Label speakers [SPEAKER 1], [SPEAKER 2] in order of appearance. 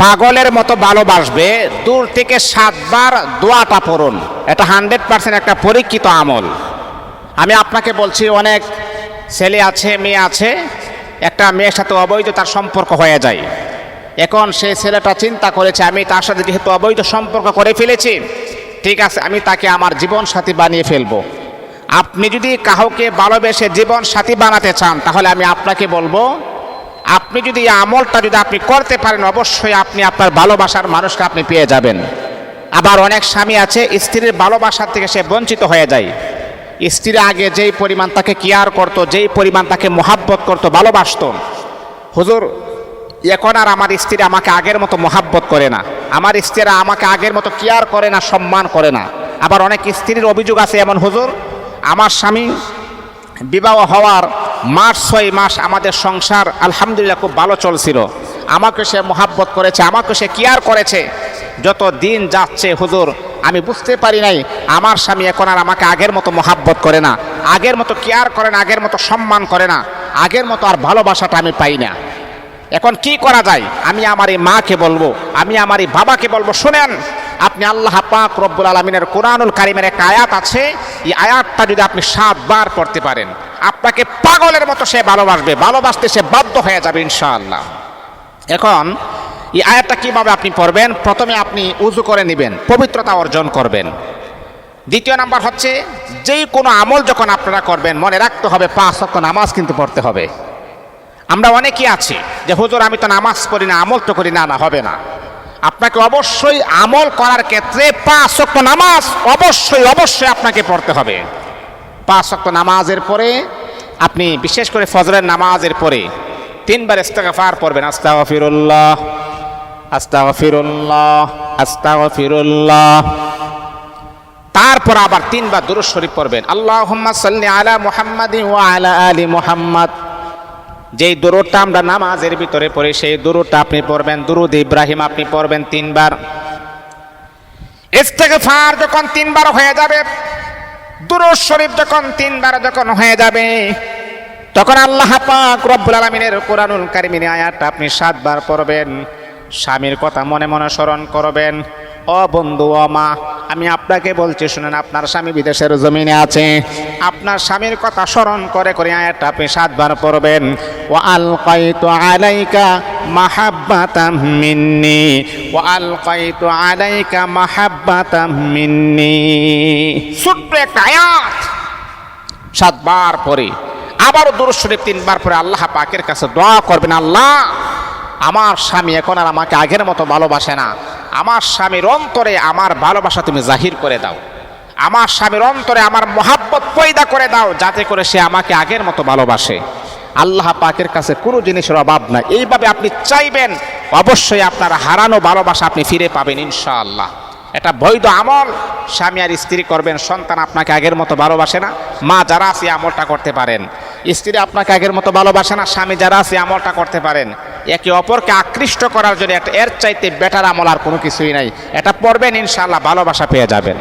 [SPEAKER 1] পাগলের মতো ভালোবাসবে, দূর থেকে 7 বার দোয়াটা পড়ুন। এটা 100% একটা পরীক্ষিত আমল। আমি আপনাকে বলছি, অনেক ছেলে আছে, মেয়ে আছে, একটা মেয়ের সাথে অবৈধ তার সম্পর্ক হয়ে যায়। এখন সেই ছেলেটা চিন্তা করেছে, আমি তার সাথে যেহেতু অবৈধ সম্পর্ক করে ফেলেছি, ঠিক আছে, আমি তাকে আমার জীবন সাথী বানিয়ে ফেলবো। আপনি যদি কাউকে ভালোবেসে জীবন সাথী বানাতে চান, তাহলে আমি আপনাকে বলবো, আপনি যদি এই আমলটা যদি আপনি করতে পারেন, অবশ্যই আপনি আপনার ভালোবাসার মানুষকে আপনি পেয়ে যাবেন। আবার অনেক স্বামী আছে, স্ত্রীর ভালোবাসার থেকে সে বঞ্চিত হয়ে যায়। স্ত্রী আগে যেই পরিমাণ তাকে কেয়ার করতো, যেই পরিমাণ তাকে মোহাব্বত করতো, ভালোবাসতো, হুজুর এখন আর আমার স্ত্রী আমাকে আগের মতো মোহাব্বত করে না, আমার স্ত্রীরা আমাকে আগের মতো কেয়ার করে না, সম্মান করে না। আবার অনেক স্ত্রীর অভিযোগ আছে এমন, হুজুর আমার স্বামী বিবাহ হওয়ার 6 মাস আমাদের সংসার আলহামদুলিল্লাহ খুব ভালো চলছিল, আমাকে সে মোহাব্বত করেছে, আমাকে সে কেয়ার করেছে, যত দিন যাচ্ছে হুজুর আমি বুঝতে পারি নাই আমার স্বামী এখন আর আমাকে আগের মতো মোহাব্বত করে না, আগের মতো কেয়ার করে না, আগের মতো সম্মান করে না, আগের মতো আর ভালোবাসাটা আমি পাই না। এখন কি করা যায়? আমি আমার এই মাকে বলবো, আমি আমার এই বাবাকে বলবো, শুনেন, আপনি আল্লাহ পাক রব্বুল আলামিনের কোরআনুল কারীমের একটা আয়াত আছে, এই আয়াতটা যদি আপনি 7 বার পড়তে পারেন, আপনাকে পাগলের মতো সে ভালোবাসবে, ভালোবাসতে সে বাধ্য হয়ে যাবে ইনশাআল্লাহ। এখন এই আয়াতটা কিভাবে আপনি পড়বেন? প্রথমে আপনি উযু করে নেবেন, পবিত্রতা অর্জন করবেন। দ্বিতীয় নাম্বার হচ্ছে, যেই কোনো আমল যখন আপনারা করবেন, মনে রাখতে হবে 5 ওয়াক্ত নামাজ কিন্তু পড়তে হবে। আমরা অনেকেই আছি যে হুজুর আমি তো নামাজ পড়ি না, আমল তো করি না, না হবে না। আপনাকে অবশ্যই আমল করার ক্ষেত্রে 5 ওয়াক্ত নামাজ অবশ্যই আপনাকে পড়তে হবে। 5 ওয়াক্ত নামাজের পরে আপনি বিশেষ করে ফজরের নামাজের পরে 3 বার ইস্তেগফার পড়বেন, আস্তাগফিরুল্লাহ আস্তাগফিরুল্লাহ আস্তাগফিরুল্লাহ। তারপর আবার 3 বার দুরূদ শরীফ পড়বেন, আল্লাহুম্মা সাল্লি আলা মুহাম্মাদিন ওয়া আলা আলি মুহাম্মাদ। যেই দুরূদটা আমরা নামাজের ভিতরে পড়ি, সেই দুরূদটা আপনি পড়বেন। দুরূদ ইব্রাহিম আপনি পড়বেন 3 বার। ইস্তেগফার যখন 3 বার হয়ে যাবে, দুরূদ শরীফ যখন 3 বার যখন হয়ে যাবে, তখন আল্লাহ পাক রব্বুল আলামিনের কোরআনুল কারীমের আয়াতটা আপনি 7 বার পড়বেন। স্বামীর কথা মনে মনে স্মরণ করবেন। ও বন্ধু, ও মা, আমি আপনাকে বলছি, শুনেন, আপনার স্বামী বিদেশের জমিনে আছে, আপনার স্বামীর কথা স্মরণ করে করে আয়াতটা আপনি 7 বার পড়বেন। ওয়া আলকাইতু আলাইকা মাহাব্বাতাম মিন্নি, ওয়া আলকাইতু আলাইকা মাহাব্বাতাম মিন্নি। ছোট্ট একটা আয়াত 7 বার পরে আবারও দুরূদ শরীফ 3 বার পরে আল্লাহ পাকের কাছে দোয়া করবেন, আল্লাহ আমার স্বামী এখন আর আমাকে আগের মতো ভালোবাসে না, আমার স্বামীর অন্তরে আমার ভালোবাসা তুমি জাহির করে দাও, আমার স্বামীর অন্তরে আমার মোহাব্বত পয়দা করে দাও, যাতে করে সে আমাকে আগের মতো ভালোবাসে। আল্লাহ পাকের কাছে কোনো জিনিসের অভাব নাই। এইভাবে আপনি চাইবেন, অবশ্যই আপনার হারানো ভালোবাসা আপনি ফিরে পাবেন ইনশাআল্লাহ। এটা বৈধ আমল, স্বামী আর স্ত্রী করবেন। সন্তান আপনাকে আগের মতো ভালোবাসে না, মা যারা আছে আমলটা করতে পারেন। স্ত্রী আপনাকে আগের মতো ভালোবাসে না, স্বামী যারা আছে আমলটা করতে পারেন। একে অপরকে আকৃষ্ট করার জন্য এর চাইতে বেটার আমল আর কোনো কিছুই নাই। এটা পড়বেন, ইনশাআল্লাহ ভালোবাসা পেয়ে যাবেন।